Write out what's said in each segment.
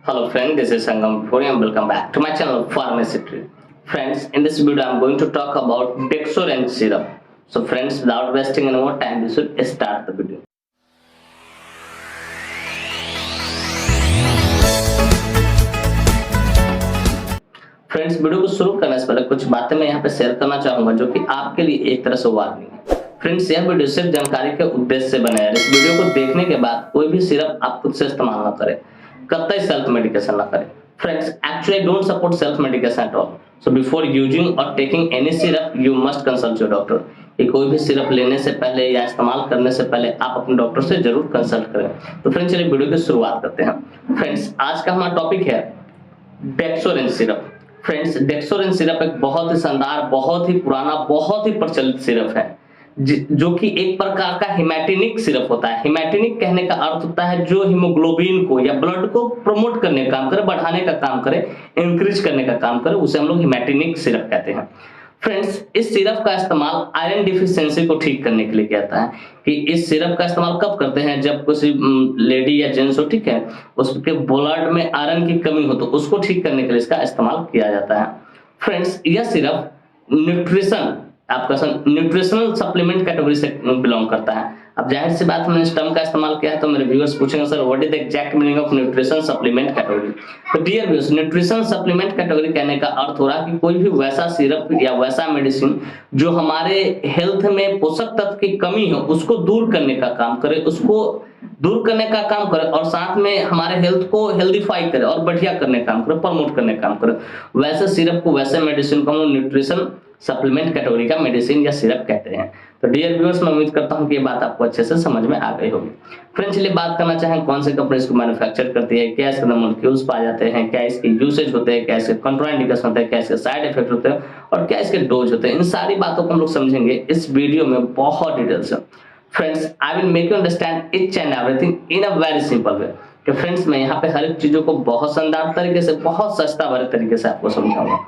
Hello friend, this is Sangam Puri and welcome back to my channel Pharmacy Tree. Friends, in this video I am going to talk about Dexoren syrup. So friends, without wasting any more time, we should start the video. Friends, video को शुरू करने से पहले कुछ बातें मैं यहाँ पे शेयर करना चाहूंगा जो कि आपके लिए एक तरह से वार्निंग है। फ्रेंड्स, यह वीडियो सिर्फ जानकारी के उद्देश्य से बनाया है। इस वीडियो को देखने के बाद कोई भी सिरप आप खुद से इस्तेमाल ना करें, कतई सेल्फ मेडिकेशन ना करें। Friends, actually don't support self medication at all. So before using और taking any syrup you must consult your doctor. कि कोई भी सिरप लेने से पहले या इस्तेमाल करने से पहले आप अपने डॉक्टर से जरूर कंसल्ट करें। तो फ्रेंड्स, चलिए वीडियो की शुरुआत करते हैं। फ्रेंड्स, आज का हमारा टॉपिक है Dexorange syrup. Friends, Dexorange syrup एक बहुत ही शानदार, बहुत ही पुराना, बहुत ही प्रचलित सिरप है जो कि एक प्रकार का हिमैटिनिक सिरप होता है। हिमैटिनिक कहने का अर्थ होता है जो हीमोग्लोबिन को या ब्लड को प्रमोट करने का काम करे, बढ़ाने का काम करे, इंक्रीज करने का काम करे, उसे हम लोग हिमैटिनिक सिरप कहते हैं। फ्रेंड्स, इस सिरप का इस्तेमाल आयरन डिफिशियंसी को ठीक करने के लिए किया जाता है। कि इस सिरप का इस्तेमाल कब करते हैं? जब किसी लेडी या जेंट्स हो, ठीक है, उसके ब्लड में आयरन की कमी हो तो उसको ठीक करने के लिए इसका इस्तेमाल किया जाता है। फ्रेंड्स, यह सिरप न्यूट्रिशनल सप्लीमेंट कैटेगरी से बिलोंग करता है। अब जाहिर सी बात, मैंने इस टर्म का इस्तेमाल किया है तो मेरे व्यूअर्स पूछेंगे sir what is the exact meaning of nutrition supplement category. तो dear viewers, nutrition supplement category कहने का अर्थ हो रहा है कि कोई भी वैसा सिरप या वैसा मेडिसिन जो हमारे हेल्थ में पोषक तत्व की कमी हो उसको दूर करने का काम करे, और साथ में हमारे हेल्थ को हेल्दीफाई करे और बढ़िया करने का काम करे, प्रमोट करने का काम करे। वैसे सिरप को, वैसे मेडिसिन को हम लोग न्यूट्रिशन सप्लीमेंट कैटेगरी का मेडिसिन या सिरप कहते हैं। तो डियर व्यूअर्स, मैं उम्मीद करता हूं कि ये बात आपको अच्छे से समझ में आ गई होगी। फ्रेंड्स, चलिए बात करना चाहें कौन सी कंपनी इसको मैन्युफैक्चर करती है, क्या इसके अंदर मॉलिक्यूल्स पाए जाते हैं, क्या इसके यूसेज होते हैं, क्या इसके कंट्राइंडिकेशन होते हैं, क्या इसके साइड इफेक्ट होते हैं और क्या इसके डोज होते हैं। इन सारी बातों को हम लोग समझेंगे इस वीडियो में बहुत डिटेल से। Friends, I will make you understand each and everything in a very simple way. कि फ्रेंड्स, मैं यहाँ पे हर एक चीजों को बहुत शानदार तरीके से, बहुत सस्ता भरे तरीके से आपको समझाऊंगा।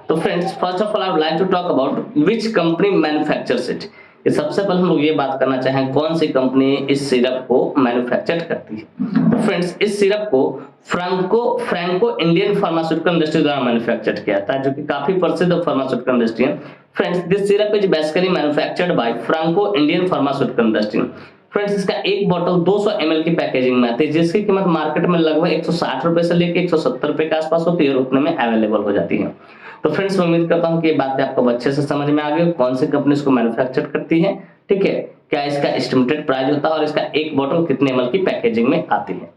तो friends, first of all I would like to talk about which company manufactures it. सबसे पहले हम लोग ये बात करना चाहें कौन सी कंपनी इस सिरप को मैन्युफैक्चर करती है। तो फ्रेंड्स, इस सिरप को फ्रैंको इंडियन फार्मास्यूटिकल इंडस्ट्री द्वारा मैन्युफैक्चर किया जाता है, जो कि काफी प्रसिद्ध फार्मास्यूटिकल इंडस्ट्री है। Friends, this syrup is basically manufactured by Franco Indian pharmaceutical industry. Friends, इसका एक बोतल 200 ml की पैकेजिंग में आती है, जिसकी कीमत मार्केट में लगभग 160 रुपए से लेकर 170 रुपए के आसपास होती है और उतने में अवेलेबल हो जाती है। तो फ्रेंड्स, मैं उम्मीद करता हूं कि ये बातें आपको अच्छे से समझ में आ गई, कौन सी कंपनी इसको मैन्युफैक्चर करती है, ठीक है, क्या इसका एस्टिमेटेड प्राइस होता है और इसका एक बोतल कितने ml की पैकेजिंग में आती है।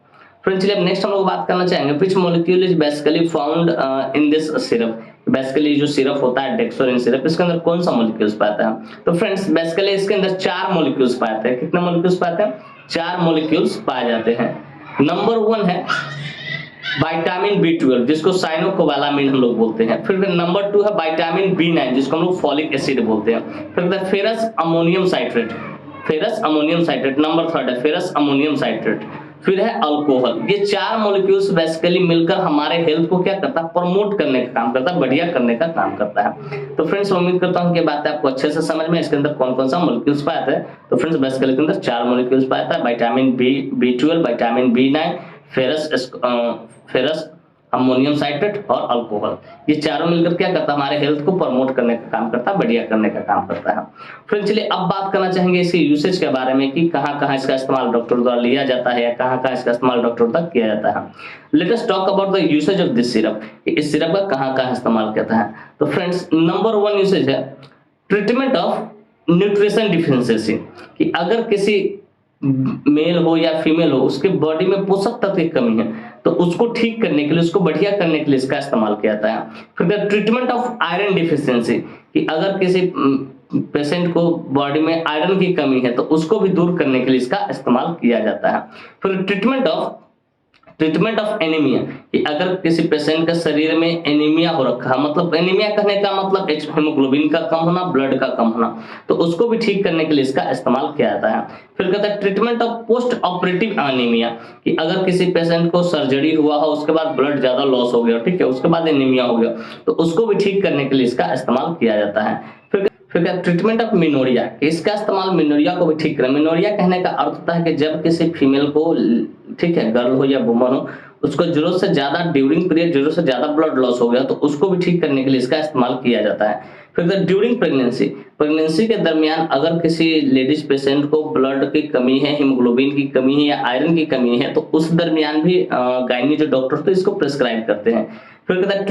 फ्रेंड्स, चलिए अब नेक्स्ट हम लोग बात करना चाहेंगे which molecule is basically found in this syrup. Basically जो सिरप होता है डेक्सोरेन सिरप, इसके अंदर कौन सा मॉलिक्यूल्स पाता है? तो फ्रेंड्स, बेसिकली इसके अंदर 4 मॉलिक्यूल्स पाते हैं। कितने मॉलिक्यूल्स पाते हैं? 4 मॉलिक्यूल्स पाए जाते हैं। नंबर 1 है विटामिन B12 जिसको साइनोकोबालामिन हम लोग बोलते हैं। फिर नंबर 2 है विटामिन B9 जिसको हम लोग फॉलिक एसिड बोलते हैं। फिर फेरस अमोनियम साइट्रेट, नंबर 3 है फेरस अमोनियम साइट्रेट। फिर है अल्कोहल। ये 4 मॉलिक्यूल्स बेसिकली मिलकर हमारे हेल्थ को क्या करता है? प्रमोट करने का काम करता है, बढ़िया करने का काम करता है। तो फ्रेंड्स, उम्मीद करता हूं कि बात आपको अच्छे से समझ में। इसके अंदर कौन कौन सा मॉलिक्यूल्स पाता है? तो फ्रेंड्स, बेसिकली के अंदर 4 मॉलिक्यूल्स पाता है, vitamin B12, vitamin B9, ferrous ammonium citrate और अल्कोहल। ये चारों मिलकर क्या करता है? हमारे हेल्थ को प्रमोट करने का काम करता है, बढ़िया करने का काम करता है। फ्रेंड्स, चलिए अब बात करना चाहेंगे इसके यूसेज के बारे में कि कहां-कहां इसका इस्तेमाल डॉक्टर द्वारा लिया जाता है या कहां-कहां इसका इस्तेमाल डॉक्टर तक किया जाता है। Let us talk about the usage of this syrup. इस सिरप का कहां-कहां इस्तेमाल करता है? तो फ्रेंड्स, नंबर 1 यूसेज है ट्रीटमेंट ऑफ न्यूट्रिशन डिफिशियंसी। कि अगर किसी मेल हो या फीमेल हो, उसके बॉडी में पोषक तत्व की कमी है तो उसको ठीक करने के लिए, उसको बढ़िया करने के लिए इसका इस्तेमाल किया जाता है। फिर ट्रीटमेंट ऑफ आयरन डिफिशियंसी। कि अगर किसी पेशेंट को बॉडी में आयरन की कमी है तो उसको भी दूर करने के लिए इसका इस्तेमाल किया जाता है। फिर ट्रीटमेंट ऑफ एनीमिया। कि अगर किसी पेशेंट के शरीर में एनीमिया हो रखा है, मतलब एनीमिया कहने का मतलब हीमोग्लोबिन का कम होना, ब्लड का कम होना, तो उसको भी ठीक करने के लिए इसका इस्तेमाल किया जाता है। फिर कहता है treatment of post operative anaemia. कि अगर किसी पेशेंट को सर्जरी हुआ हो, उसके बाद ब्लड ज्यादा लॉस हो गया, ठीक है, उसके बाद एनीमिया हो गया, तो उसको भी ठीक करने के लिए इसका इस्तेमाल किया जाता है। फिर ट्रीटमेंट ऑफ मिनोरिया। इसका इस्तेमाल मिनोरिया को भी ठीक करें। मिनोरिया कहने का अर्थ होता है कि जब किसी फीमेल को ठीक है, गर्ल हो या वुमन हो, उसको जरूरत से ज्यादा ड्यूरिंग पीरियड जरूरत से ज्यादा ब्लड लॉस हो गया तो उसको भी ठीक करने के लिए इसका इस्तेमाल किया जाता है। फिर ड्यूरिंग प्रेगनेंसी, प्रेगनेंसी के दरमियान अगर किसी लेडीज पेशेंट को ब्लड की कमी है, हीमोग्लोबिन की कमी है या आयरन की कमी है तो उस दरमियान भी गायनी जो डॉक्टर होते हैं इसको प्रिस्क्राइब करते हैं। फिर कहता है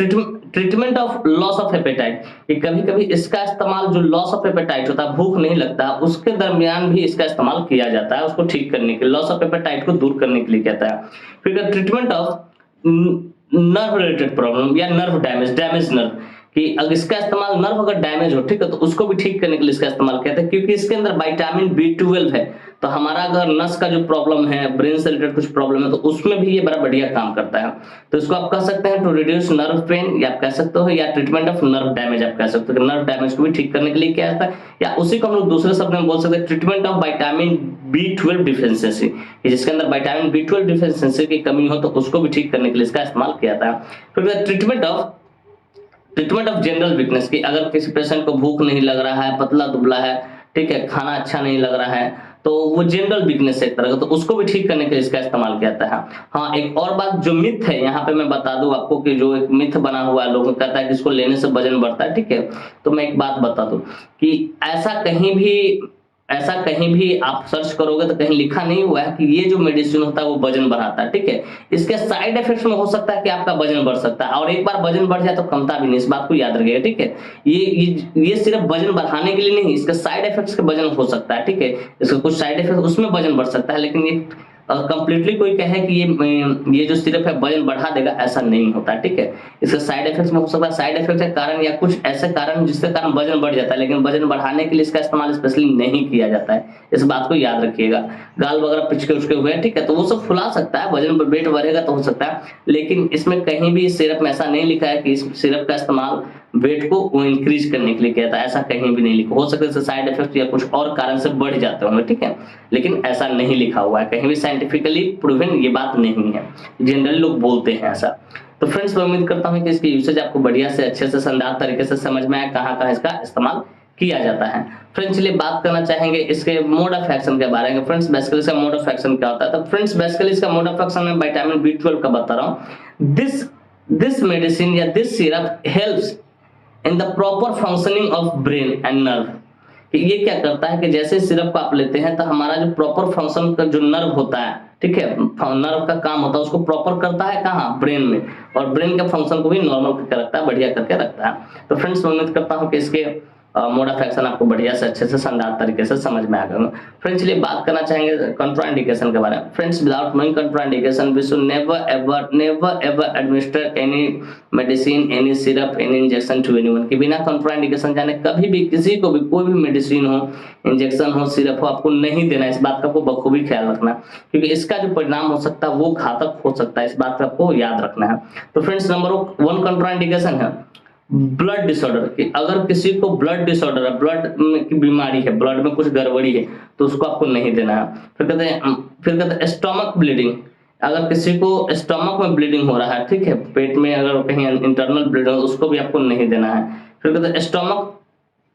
treatment of loss of appetite, कि कभी कभी इसका इस्तेमाल जो लॉस ऑफ एपेटाइट होता है, भूख नहीं लगता, उसके दरमियान भी इसका इस्तेमाल किया जाता है उसको ठीक करने के लिए, लॉस ऑफ एपेटाइट को दूर करने के लिए कहता है। फिर treatment of nerve related problem या नर्व डैमेज नर्व, कि अगर इसका इस्तेमाल नर्व अगर डैमेज हो, ठीक है, तो उसको भी ठीक करने के लिए इसका इस्तेमाल करते हैं, क्योंकि इसके अंदर विटामिन B12 है। तो हमारा अगर नस का जो प्रॉब्लम है, ब्रेन से रिलेटेड कुछ प्रॉब्लम है, तो उसमें भी ये बड़ा बढ़िया काम करता है। तो इसको आप कह सकते हैं टू रिड्यूस नर्व पेन, या आप कह सकते हो या ट्रीटमेंट ऑफ नर्व डैमेज आप कह सकते हो, नर्व डैमेज को भी ठीक करने के लिए क्या आता है, या उसी को हम लोग दूसरे शब्द में बोल सकते हैं treatment of vitamin B12 deficiency, जिसके अंदर विटामिन B12 डिफिशिएंसी की कमी हो तो उसको भी ठीक करने के लिए इसका इस्तेमाल किया जाता है। फिर ट्रीटमेंट ऑफ जनरल वीकनेस, की अगर किसी पेशेंट को भूख नहीं लग रहा है, पतला दुबला है, ठीक है, खाना अच्छा नहीं लग रहा है, तो वो जनरल वीकनेस एक तरह का, तो उसको भी ठीक करने के लिए इसका इस्तेमाल किया जाता है। हाँ, एक और बात जो मिथ है यहाँ पे मैं बता दूं आपको, कि जो एक मिथ बना हुआ है, लोगों कहता है कि इसको लेने से वजन बढ़ता है, ठीक है, तो मैं एक बात बता दूं कि ऐसा कहीं भी आप सर्च करोगे तो कहीं लिखा नहीं हुआ है कि ये जो मेडिसिन होता है वो वजन बढ़ाता है, ठीक है। इसके साइड इफेक्ट्स में हो सकता है कि आपका वजन बढ़ सकता है, और एक बार वजन बढ़ जाए तो कमता भी नहीं, इस बात को याद रखिएगा, ठीक है। ये सिर्फ वजन बढ़ाने के लिए नहीं, इसके साइड इफेक्ट्स के वजन हो सकता है, ठीक है, इसके कुछ साइड इफेक्ट उसमें वजन बढ़ सकता है, लेकिन ये कंप्लीटली कोई कहे कि ये जो सिर्फ है वजन बढ़ा देगा, ऐसा नहीं होता, ठीक है। इसके साइड इफेक्ट्स में हो सकता है, साइड इफेक्ट के कारण या कुछ ऐसे कारण जिसके कारण वजन बढ़ जाता है, लेकिन वजन बढ़ाने के लिए इसका इस्तेमाल स्पेशली नहीं किया जाता है, इस बात को याद रखिएगा। गाल वगैरह पिचके उचके हुए, ठीक है, तो वो सब फुला सकता है, वजन पर वेट बढ़ेगा तो हो सकता है, लेकिन इसमें कहीं भी सिरप में ऐसा नहीं लिखा है कि इस सिरप का इस्तेमाल वेट को इंक्रीज करने के लिए किया था, ऐसा कहीं भी नहीं लिखा। हो सकता है साइड इफेक्ट या कुछ और कारण से बढ़ जाते होंगे, ठीक है, लेकिन ऐसा नहीं लिखा हुआ है, कहीं भी साइंटिफिकली प्रूवन ये बात नहीं है, जनरली लोग बोलते हैं ऐसा। तो फ्रेंड्स, मैं उम्मीद करता हूं कि इसकी यूसेज आपको बढ़िया से अच्छे से शानदार तरीके से समझ में आया, कहाँ इसका इस्तेमाल किया जाता है। फ्रेंड्स, चलिए बात करना चाहेंगे इसके मोड ऑफ एक्शन के बारे में। फ्रेंड्स, बेसिकली इसका मोड ऑफ एक्शन क्या होता है, तो फ्रेंड्स बेसिकली इसका मोड ऑफ एक्शन में विटामिन B12 का बता रहा हूँ। दिस मेडिसिन या this syrup helps in the proper functioning of brain and nerve, ये क्या करता है कि जैसे सिरप को आप लेते हैं तो हमारा जो प्रॉपर फंक्शन का जो नर्व होता है, ठीक है, नर्व का काम होता है, उसको प्रॉपर करता है कहाँ, ब्रेन में, और ब्रेन के फंक्शन को भी नॉर्मल करके रखता है, बढ़िया करके रखता है। तो फ्रेंड्स, मैं उम्मीद करता हूँ कि इसके मोड ऑफ एक्शन आपको बढ़िया से अच्छे से शानदार तरीके से समझ में आ गया। फ्रेंड्स, चलिए बात करना चाहेंगे कंट्राइंडिकेशन के बारे में। Friends, without knowing contraindication we should never ever administer any medicine, any syrup, any injection to anyone, कि बिना कंट्राइंडिकेशन जाने कभी भी किसी को भी कोई भी मेडिसिन हो, इंजेक्शन हो, सिरप हो, आपको नहीं देना। इस बात का आपको बखूबी ख्याल रखना, क्योंकि इसका जो परिणाम हो सकता है वो घातक हो सकता है, इस बात का आपको याद रखना है। तो फ्रेंड्स, नंबर 1 कंट्राइंडिकेशन है ब्लड डिसऑर्डर, कि अगर किसी को ब्लड डिसऑर्डर है, ब्लड की बीमारी है, ब्लड में कुछ गड़बड़ी है, तो उसको आपको नहीं देना है। फिर कहते हैं स्टमक ब्लीडिंग, अगर किसी को स्टमक में ब्लीडिंग हो रहा है, ठीक है, पेट में अगर कहीं इंटरनल ब्लीडिंग हो, उसको भी आपको नहीं देना है। फिर कहते हैं स्टमक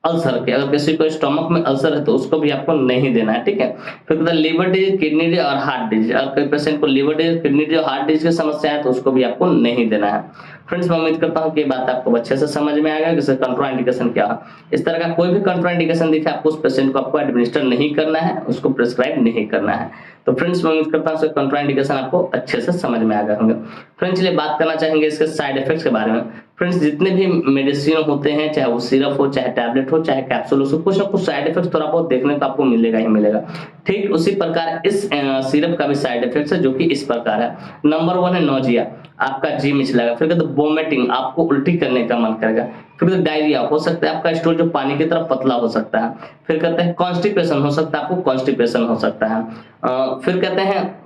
अल्सर, के अगर किसी को स्टमक में अल्सर है तो उसको भी आपको नहीं देना है, ठीक है। फिर कहते हैं लिवर डिजीज, किडनी डिजीज और हार्ट डिजीज, अगर कोई पेशेंट को लिवर डिजीज, किडनी डिजीज और हार्ट डिजीज की समस्या है तो उसको भी आपको नहीं देना है। फ्रेंड्स, मैं उम्मीद करता हूं कि ये बात आपको अच्छे से समझ में आ गया कि कंट्राइंडिकेशन क्या है। इस तरह का कोई भी कंट्राइंडिकेशन दिखे आपको उस पेशेंट को आपको एडमिनिस्टर नहीं करना है, उसको प्रिस्क्राइब नहीं करना है। तो फ्रेंड्स, मैं उम्मीद करता हूं कंट्राइंडिकेशन आपको अच्छे से समझ में आ गए होंगे। फ्रेंड्स, चलिए बात करना चाहेंगे इसके साइड इफेक्ट्स के बारे में। फ्रेंड्स, जितने भी मेडिसिन होते हैं, चाहे वो सिरप हो, चाहे टैबलेट हो, चाहे कैप्सूल हो, कुछ ना कुछ साइड इफेक्ट्स थोड़ा बहुत देखने को आपको मिलेगा ही मिलेगा। ठीक उसी प्रकार इस सिरप का भी साइड इफेक्ट्स है, जो कि इस प्रकार है। नंबर 1 है नोजिया, आपका जी मिचलाएगा। फिर कहते वोमिटिंग, आपको उल्टी करने का मन करेगा। फिर कहते डायरिया, हो सकता है आपका स्टूल जो पानी की तरफ पतला हो सकता है। फिर कहते हैं कॉन्स्टिपेशन, हो सकता है आपको कॉन्स्टिपेशन हो सकता है। फिर कहते हैं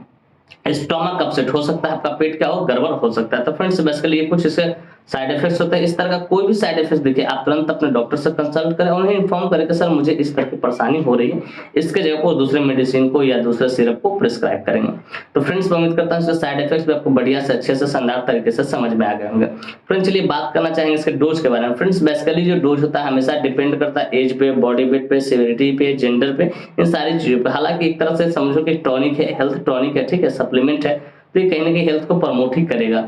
स्टोमक अपसेट, हो सकता है आपका पेट क्या हो, गड़बड़ हो सकता है। तो फ्रेंड्स, बेसिकली ये कुछ इसके साइड इफेक्ट्स होते हैं। इस तरह का कोई भी साइड इफेक्ट दिखे आप तुरंत अपने डॉक्टर से कंसल्ट करें, उन्हें इन्फॉर्म करें कि सर मुझे इस तरह की परेशानी हो रही है, इसके जगह को दूसरे मेडिसिन को या दूसरे सिरप को प्रिस्क्राइब करेंगे। तो फ्रेंड्स मैं उम्मीद करता हूँ इसके साइड इफेक्ट्स भी आपको बढ़िया से अच्छे से शानदार तरीके से समझ में आ गए होंगे। फ्रेंड्स चलिए बात करना चाहेंगे इसके डोज के बारे में। फ्रेंड्स बेसिकली जो डोज होता है हमेशा डिपेंड करता है एज पे, बॉडी वेट पे, सेवेरिटी पे, जेंडर पे, इन सारी चीजों पे। हालांकि एक तरह से समझो कि टॉनिक है, हेल्थ टॉनिक है, ठीक है, सप्लीमेंट है, तो ये कहीं ना कहीं हेल्थ को प्रमोट ही करेगा।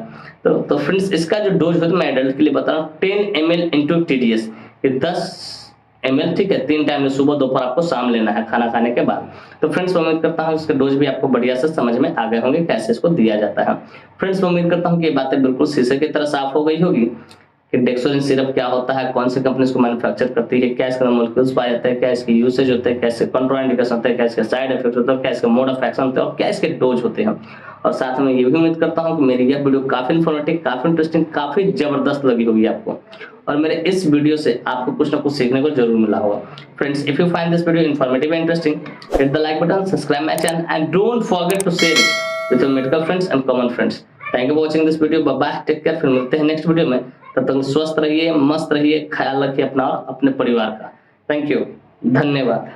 तो फ्रेंड्स इसका जो डोज होता है मैं एडल्ट के लिए बता रहा हूँ 10 ml इंटू TDS, ये 10 ml, ठीक है, 3 टाइम में सुबह दोपहर आपको शाम लेना है खाना खाने के बाद। तो फ्रेंड्स मैं उम्मीद करता हूँ इसका डोज भी आपको बढ़िया से समझ में आ गए होंगे कैसे इसको दिया जाता है। फ्रेंड्स मैं उम्मीद करता हूँ कि ये बातें बिल्कुल शीशे की तरह साफ हो गई होगी कि डेक्सोलिन सिरप क्या होता है, कौन सी कंपनी इसको मैन्युफैक्चर करती है, क्या इसका मॉलिक्यूल्स पाए जाते हैं, क्या इसकी यूसेज होते हैं, कैसे कंट्राइंडिकेशन होते हैं, क्या इसके साइड इफेक्ट होते हैं, क्या इसके मोड ऑफ एक्शन होते हैं और क्या इसके डोज होते हैं। और साथ में ये भी उम्मीद करता हूँ कि मेरी यह वीडियो काफी इन्फॉर्मेटिव, काफी इंटरेस्टिंग, काफी जबरदस्त लगी होगी आपको, और मेरे इस वीडियो से आपको कुछ ना कुछ सीखने को जरूर मिला होगा। Friends if you find this video informative and interesting, hit the like button, subscribe my channel and don't forget to share it with your medical friends and common friends. Thank you for watching this video, bye bye, take care, फिर मिलते हैं next video में। तब तक स्वस्थ रहिए, मस्त रहिए, ख्याल रखिए अपना और अपने परिवार का। थैंक यू, धन्यवाद।